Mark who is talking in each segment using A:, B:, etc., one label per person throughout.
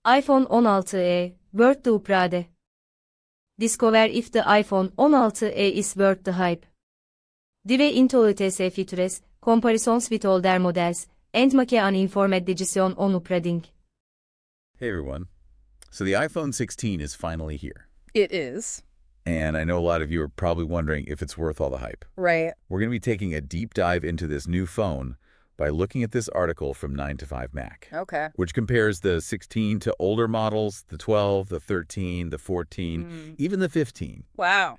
A: iPhone 16e, worth the Prade. Discover if the iPhone 16e is worth the hype. Dive into its features, comparisons with older models, and make an informed decision on upgrading.
B: Hey everyone. So the iPhone 16 is finally here.
C: It is.
B: And I know a lot of you are probably wondering if it's worth all the hype.
C: Right.
B: We're going to be taking a deep dive into this new phone by looking at this article from 9to5Mac.
C: Okay.
B: Which compares the 16 to older models, the 12, the 13, the 14, even the 15.
C: Wow.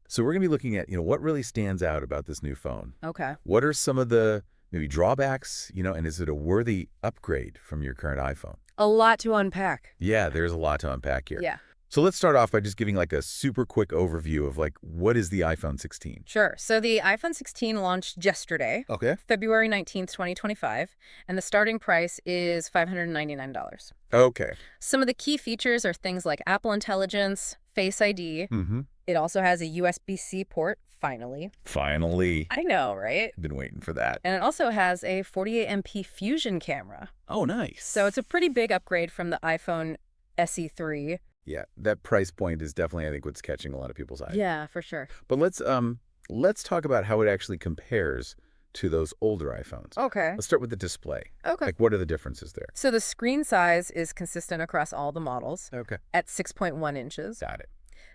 B: So we're going to be looking at, what really stands out about this new phone.
C: Okay.
B: What are some of the maybe drawbacks, and is it a worthy upgrade from your current iPhone?
C: A lot to unpack.
B: Yeah, there's a lot to unpack here.
C: Yeah.
B: So let's start off by just giving a super quick overview of what is the iPhone 16?
C: Sure. So the iPhone 16 launched yesterday,
B: Okay.
C: February 19th, 2025, and the starting price is $599.
B: Okay.
C: Some of the key features are things like Apple Intelligence, Face ID.
B: Mm-hmm.
C: It also has a USB-C port, finally.
B: Finally.
C: I know, right?
B: Been waiting for that.
C: And it also has a 48MP Fusion camera.
B: Oh, nice.
C: So it's a pretty big upgrade from the iPhone SE3.
B: Yeah, that price point is definitely, I think, what's catching a lot of people's eye.
C: Yeah, for sure.
B: But let's talk about how it actually compares to those older iPhones.
C: Okay.
B: Let's start with the display.
C: Okay.
B: What are the differences there?
C: So the screen size is consistent across all the models
B: Okay.
C: at 6.1 inches.
B: Got it.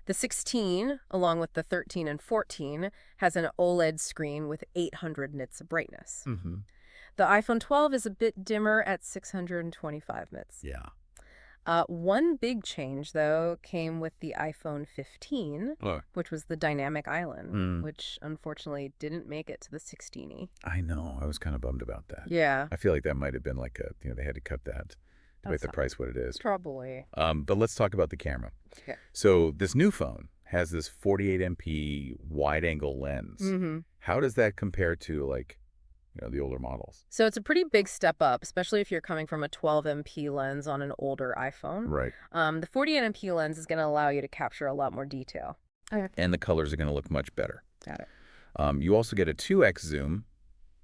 C: The 16, along with the 13 and 14, has an OLED screen with 800 nits of brightness.
B: Mm-hmm.
C: The iPhone 12 is a bit dimmer at 625 nits.
B: Yeah.
C: One big change, though, came with the iPhone 15,
B: Oh.
C: which was the dynamic island,
B: Mm.
C: which unfortunately didn't make it to the 16E.
B: I know. I was kind of bummed about that.
C: Yeah,
B: I feel like that might have been they had to cut that to make the price what it is.
C: probably.
B: But let's talk about the camera.
C: Okay.
B: So this new phone has this 48MP wide-angle lens.
C: Mm-hmm.
B: How does that compare to, the older models?
C: So it's a pretty big step up, especially if you're coming from a 12MP lens on an older iPhone.
B: Right.
C: The 48MP lens is going to allow you to capture a lot more detail. Okay.
B: And the colors are going to look much better.
C: Got it.
B: You also get a 2x zoom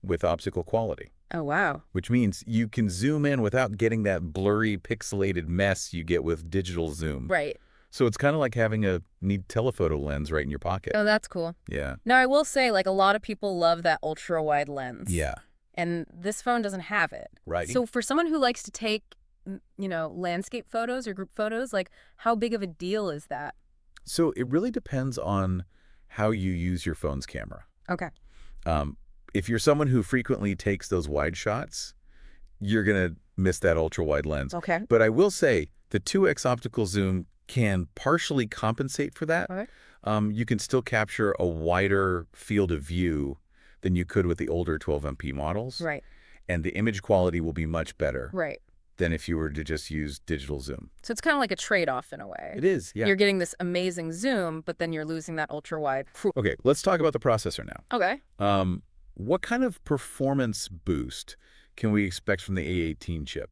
B: with optical quality,
C: Oh, wow.
B: which means you can zoom in without getting that blurry, pixelated mess you get with digital zoom.
C: Right.
B: So it's kind of like having a neat telephoto lens right in your pocket.
C: Oh, that's cool.
B: Yeah.
C: Now, I will say, a lot of people love that ultra-wide lens.
B: Yeah.
C: And this phone doesn't have it.
B: Right.
C: So for someone who likes to take, landscape photos or group photos, how big of a deal is that?
B: So it really depends on how you use your phone's camera.
C: Okay.
B: If you're someone who frequently takes those wide shots, you're going to miss that ultra-wide lens.
C: Okay.
B: But I will say the 2x optical zoom can partially compensate for that.
C: Okay.
B: You can still capture a wider field of view than you could with the older 12MP models.
C: Right.
B: And the image quality will be much better
C: Right.
B: than if you were to just use digital zoom.
C: So it's kind of like a trade-off in a way.
B: It is, yeah.
C: You're getting this amazing zoom, but then you're losing that ultra-wide.
B: Okay, let's talk about the processor now.
C: Okay.
B: What kind of performance boost can we expect from the A18 chip?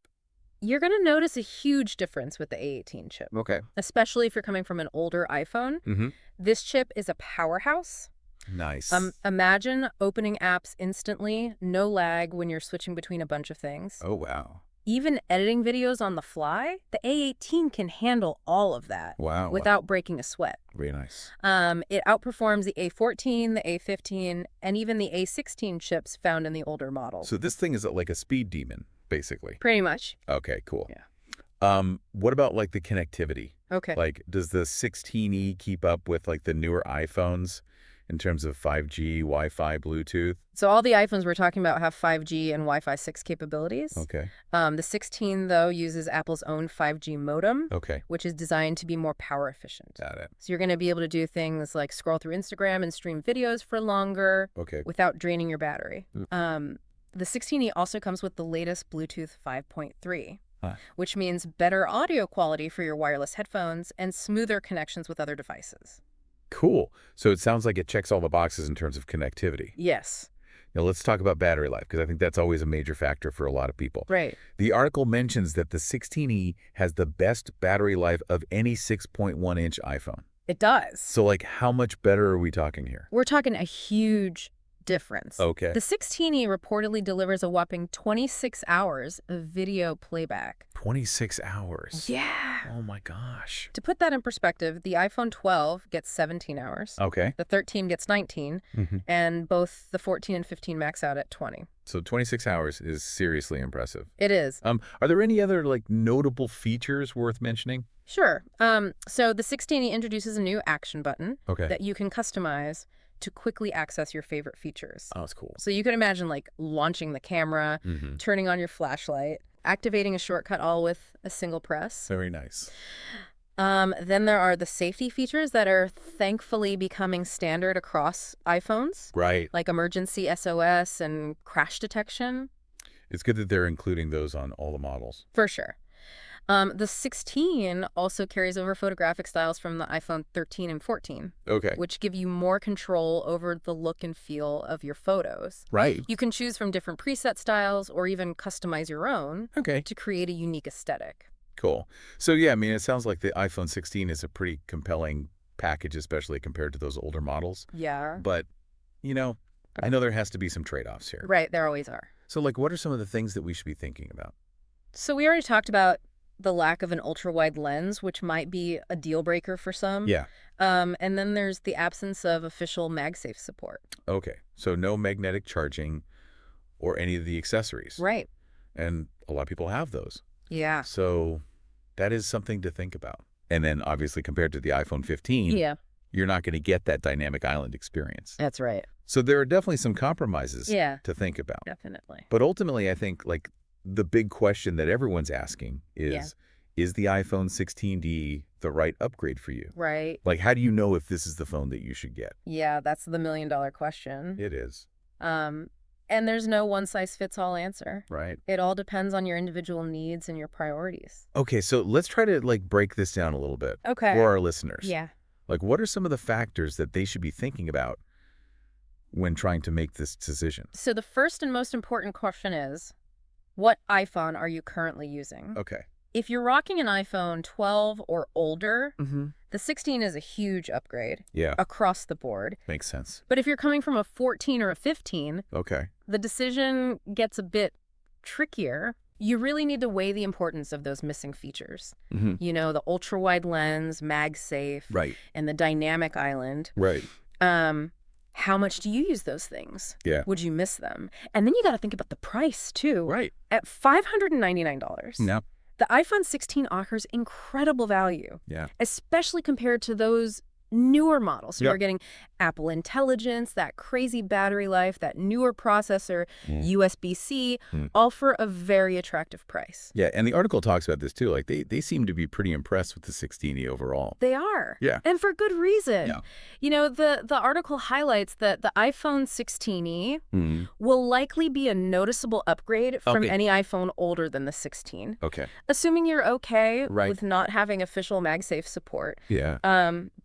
C: You're going to notice a huge difference with the A18 chip,
B: Okay.
C: especially if you're coming from an older iPhone.
B: Mm-hmm.
C: This chip is a powerhouse.
B: Nice.
C: Imagine opening apps instantly, no lag when you're switching between a bunch of things.
B: Oh, wow.
C: Even editing videos on the fly, the A18 can handle all of that
B: Wow.
C: without breaking a sweat.
B: Very nice.
C: It outperforms the A14, the A15, and even the A16 chips found in the older models.
B: So this thing is like a speed demon, basically.
C: Pretty much.
B: Okay, cool.
C: Yeah.
B: What about the connectivity?
C: Okay.
B: Does the 16E keep up with the newer iPhones in terms of 5G, Wi-Fi, Bluetooth?
C: So all the iPhones we're talking about have 5G and Wi-Fi 6 capabilities.
B: Okay.
C: The 16, though, uses Apple's own 5G modem,
B: Okay.
C: which is designed to be more power efficient.
B: Got it.
C: So you're going to be able to do things like scroll through Instagram and stream videos for longer
B: Okay.
C: without draining your battery. The 16E also comes with the latest Bluetooth 5.3, which means better audio quality for your wireless headphones and smoother connections with other devices.
B: Cool. So it sounds like it checks all the boxes in terms of connectivity.
C: Yes.
B: Now let's talk about battery life, because I think that's always a major factor for a lot of people.
C: Right.
B: The article mentions that the 16E has the best battery life of any 6.1-inch iPhone.
C: It does.
B: So how much better are we talking here?
C: We're talking a huge difference.
B: Okay.
C: The 16E reportedly delivers a whopping 26 hours of video playback.
B: 26 hours.
C: Yeah.
B: Oh my gosh.
C: To put that in perspective, the iPhone 12 gets 17 hours.
B: Okay.
C: The 13 gets 19, and both the 14 and 15 max out at 20.
B: So 26 hours is seriously impressive.
C: It is.
B: Are there any other like notable features worth mentioning?
C: Sure. So the 16E introduces a new action button that you can customize to quickly access your favorite features.
B: Oh, that's cool.
C: So you can imagine like launching the camera, turning on your flashlight, activating a shortcut all with a single press.
B: Very nice.
C: Then there are the safety features that are thankfully becoming standard across iPhones.
B: Right.
C: Like emergency SOS and crash detection.
B: It's good that they're including those on all the models.
C: For sure. The 16 also carries over photographic styles from the iPhone 13 and 14.
B: Okay.
C: Which give you more control over the look and feel of your photos.
B: Right.
C: You can choose from different preset styles or even customize your own to create a unique aesthetic.
B: Cool. So yeah, I mean, it sounds like the iPhone 16 is a pretty compelling package, especially compared to those older models.
C: Yeah.
B: But, you know, I know there has to be some trade-offs here.
C: Right, there always are.
B: So like, what are some of the things that we should be thinking about?
C: So we already talked about the lack of an ultra-wide lens, which might be a deal breaker for some.
B: Yeah.
C: And then there's the absence of official MagSafe support.
B: Okay. So no magnetic charging or any of the accessories.
C: Right.
B: And a lot of people have those.
C: Yeah.
B: So that is something to think about. And then obviously compared to the iPhone 15, you're not going to get that dynamic island experience.
C: That's right.
B: So there are definitely some compromises to think about.
C: Definitely.
B: But ultimately, I think like the big question that everyone's asking is the iPhone 16D the right upgrade for you?
C: Right.
B: Like, how do you know if this is the phone that you should get?
C: Yeah, that's the million-dollar question.
B: It is.
C: And there's no one-size-fits-all answer.
B: Right.
C: It all depends on your individual needs and your priorities.
B: Okay, so let's try to like break this down a little bit for our listeners.
C: Yeah.
B: Like, what are some of the factors that they should be thinking about when trying to make this decision?
C: So the first and most important question is, what iPhone are you currently using?
B: Okay.
C: If you're rocking an iPhone 12 or older, the 16 is a huge upgrade across the board.
B: Makes sense.
C: But if you're coming from a 14 or a 15,
B: the
C: decision gets a bit trickier. You really need to weigh the importance of those missing features. You know, the ultra-wide lens, MagSafe, and the dynamic island.
B: Right.
C: How much do you use those things?
B: Yeah.
C: Would you miss them? And then you got to think about the price, too.
B: Right.
C: At $599.
B: Yeah.
C: The iPhone 16 offers incredible value.
B: Yeah.
C: Especially compared to those newer models. So you're getting Apple Intelligence, that crazy battery life, that newer processor, USB-C, all for a very attractive price.
B: Yeah, and the article talks about this too. Like they seem to be pretty impressed with the 16E overall.
C: They are.
B: Yeah.
C: And for good reason.
B: Yeah.
C: You know, the article highlights that the iPhone 16E will likely be a noticeable upgrade from any iPhone older than the 16.
B: Okay.
C: Assuming you're okay with not having official MagSafe support.
B: Yeah.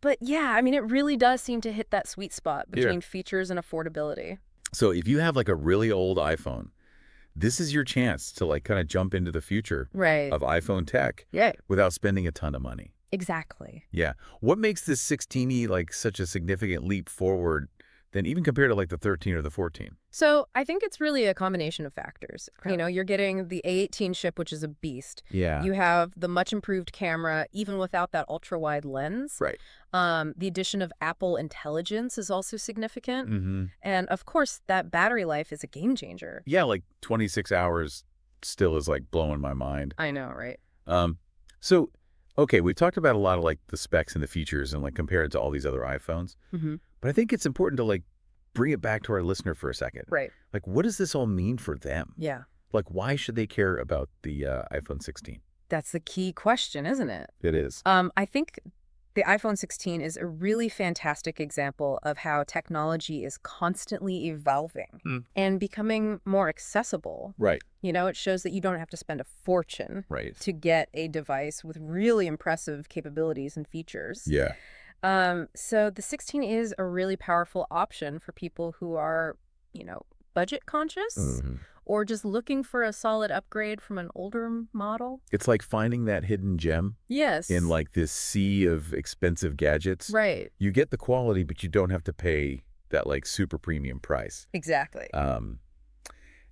C: But yeah, I mean, it really does seem to hit that sweet spot between features and affordability.
B: So if you have like a really old iPhone, this is your chance to like kind of jump into the future of iPhone tech without spending a ton of money.
C: Exactly.
B: Yeah. What makes this 16E like such a significant leap forward than even compared to like the 13 or the 14?
C: So I think it's really a combination of factors. You know, you're getting the A18 chip, which is a beast.
B: Yeah.
C: You have the much improved camera, even without that ultra wide lens.
B: Right.
C: The addition of Apple Intelligence is also significant. And of course, that battery life is a game changer.
B: Yeah, like 26 hours still is like blowing my mind.
C: I know, right?
B: So, okay, we've talked about a lot of like the specs and the features and like compared to all these other iPhones. But I think it's important to like bring it back to our listener for a second.
C: Right.
B: Like, what does this all mean for them?
C: Yeah.
B: Like, why should they care about the iPhone 16?
C: That's the key question, isn't it?
B: It is.
C: I think the iPhone 16 is a really fantastic example of how technology is constantly evolving and becoming more accessible.
B: Right.
C: You know, it shows that you don't have to spend a fortune to get a device with really impressive capabilities and features.
B: Yeah.
C: So the 16 is a really powerful option for people who are, you know, budget conscious or just looking for a solid upgrade from an older model.
B: It's like finding that hidden gem.
C: Yes.
B: In like this sea of expensive gadgets.
C: Right.
B: You get the quality, but you don't have to pay that like super premium price.
C: Exactly.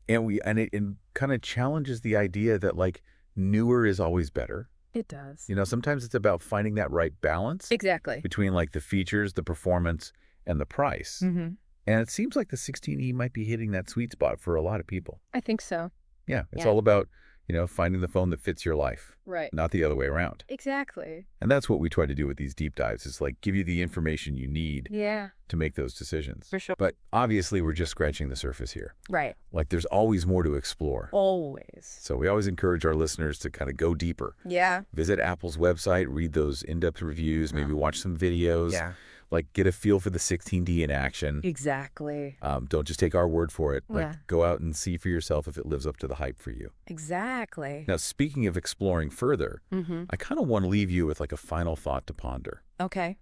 B: And it kind of challenges the idea that like newer is always better.
C: It does.
B: You know, sometimes it's about finding that right balance
C: Exactly.
B: between like the features, the performance, and the price.
C: Mm-hmm.
B: And it seems like the 16E might be hitting that sweet spot for a lot of people.
C: I think so.
B: Yeah, it's
C: Yeah.
B: all about, you know, finding the phone that fits your life,
C: Right.
B: not the other way around.
C: Exactly.
B: And that's what we try to do with these deep dives, is like give you the information you need
C: Yeah.
B: to make those decisions.
C: For sure.
B: But obviously, we're just scratching the surface here.
C: Right.
B: Like there's always more to explore.
C: Always.
B: So we always encourage our listeners to kind of go deeper.
C: Yeah.
B: Visit Apple's website, read those in-depth reviews, maybe watch some videos.
C: Yeah.
B: Like get a feel for the 16D in action.
C: Exactly.
B: Don't just take our word for it. Like
C: Yeah.
B: go out and see for yourself if it lives up to the hype for you.
C: Exactly.
B: Now, speaking of exploring further,
C: Mm-hmm.
B: I kind of want to leave you with like a final thought to ponder
C: Okay.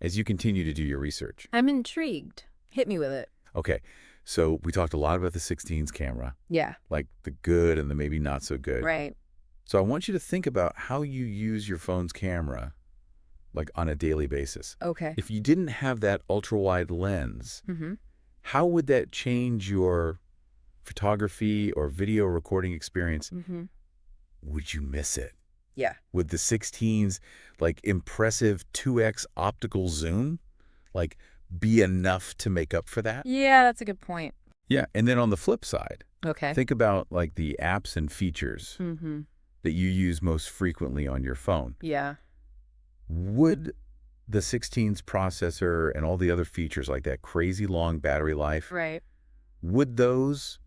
B: as you continue to do your research.
C: I'm intrigued. Hit me with it.
B: Okay, so we talked a lot about the 16's camera,
C: Yeah.
B: like the good and the maybe not so good.
C: Right.
B: So I want you to think about how you use your phone's camera like on a daily basis.
C: Okay.
B: If you didn't have that ultra-wide lens,
C: Mm-hmm.
B: how would that change your photography or video recording experience?
C: Mm-hmm.
B: Would you miss it?
C: Yeah.
B: Would the 16's like impressive 2x optical zoom like be enough to make up for that?
C: Yeah, that's a good point.
B: Yeah. And then on the flip side,
C: Okay.
B: think about like the apps and features
C: Mm-hmm.
B: that you use most frequently on your phone.
C: Yeah.
B: Would the 16's processor and all the other features like that crazy long battery life,
C: Right.
B: would those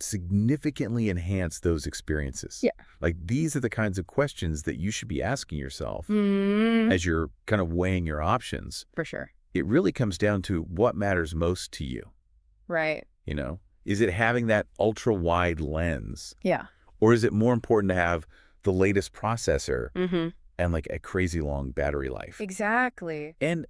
B: significantly enhance those experiences?
C: Yeah.
B: Like these are the kinds of questions that you should be asking yourself
C: Mm-hmm.
B: as you're kind of weighing your options.
C: For sure.
B: It really comes down to what matters most to you.
C: Right.
B: You know, is it having that ultra wide lens,
C: Yeah.
B: or is it more important to have the latest processor
C: Mm-hmm.
B: and like a crazy long battery life?
C: Exactly.
B: And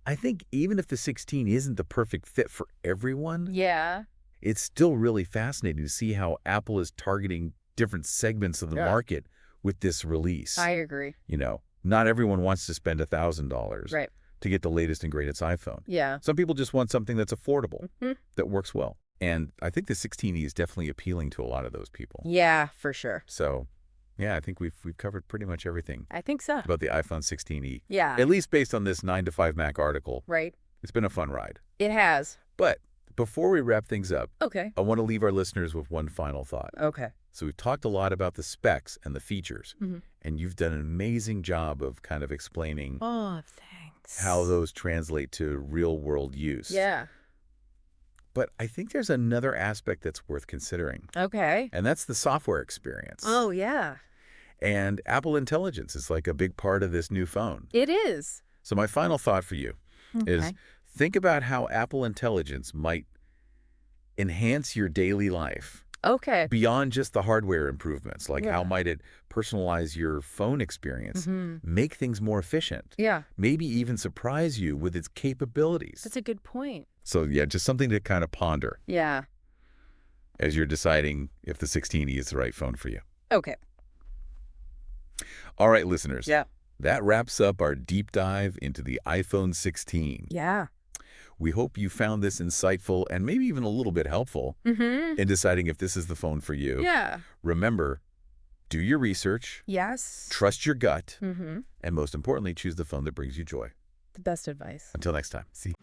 B: I think even if the 16 isn't the perfect fit for everyone,
C: Yeah.
B: it's still really fascinating to see how Apple is targeting different segments of the market with this release.
C: I agree.
B: You know, not everyone wants to spend $1,000
C: Right.
B: to get the latest and greatest iPhone.
C: Yeah.
B: Some people just want something that's affordable,
C: Mhm.
B: that works well. And I think the 16E is definitely appealing to a lot of those people.
C: Yeah, for sure.
B: So, yeah, I think we've covered pretty much everything
C: I think so.
B: about the iPhone 16E.
C: Yeah.
B: At least based on this 9 to 5 Mac article.
C: Right.
B: It's been a fun ride.
C: It has.
B: But before we wrap things up,
C: Okay.
B: I want to leave our listeners with one final thought.
C: Okay.
B: So we've talked a lot about the specs and the features,
C: Mhm.
B: and you've done an amazing job of kind of explaining
C: Oh, thanks.
B: how those translate to real-world use.
C: Yeah.
B: But I think there's another aspect that's worth considering,
C: Okay.
B: and that's the software experience.
C: Oh, yeah.
B: And Apple Intelligence is like a big part of this new phone.
C: It is.
B: So my final thought for you is
C: Okay.
B: think about how Apple Intelligence might enhance your daily life
C: Okay.
B: beyond just the hardware improvements. Like how
C: Yeah.
B: might it personalize your phone experience, make things more efficient,
C: Yeah.
B: maybe even surprise you with its capabilities.
C: That's a good point.
B: So yeah, just something to kind of ponder
C: Yeah.
B: as you're deciding if the 16E is the right phone for you.
C: Okay.
B: All right, listeners.
C: Yeah.
B: That wraps up our deep dive into the iPhone 16.
C: Yeah.
B: We hope you found this insightful and maybe even a little bit helpful
C: Mm-hmm.
B: in deciding if this is the phone for you.
C: Yeah.
B: Remember, do your research,
C: Yes.
B: trust your gut,
C: Mm-hmm.
B: and most importantly, choose the phone that brings you joy.
C: The best advice.
B: Until next time. See.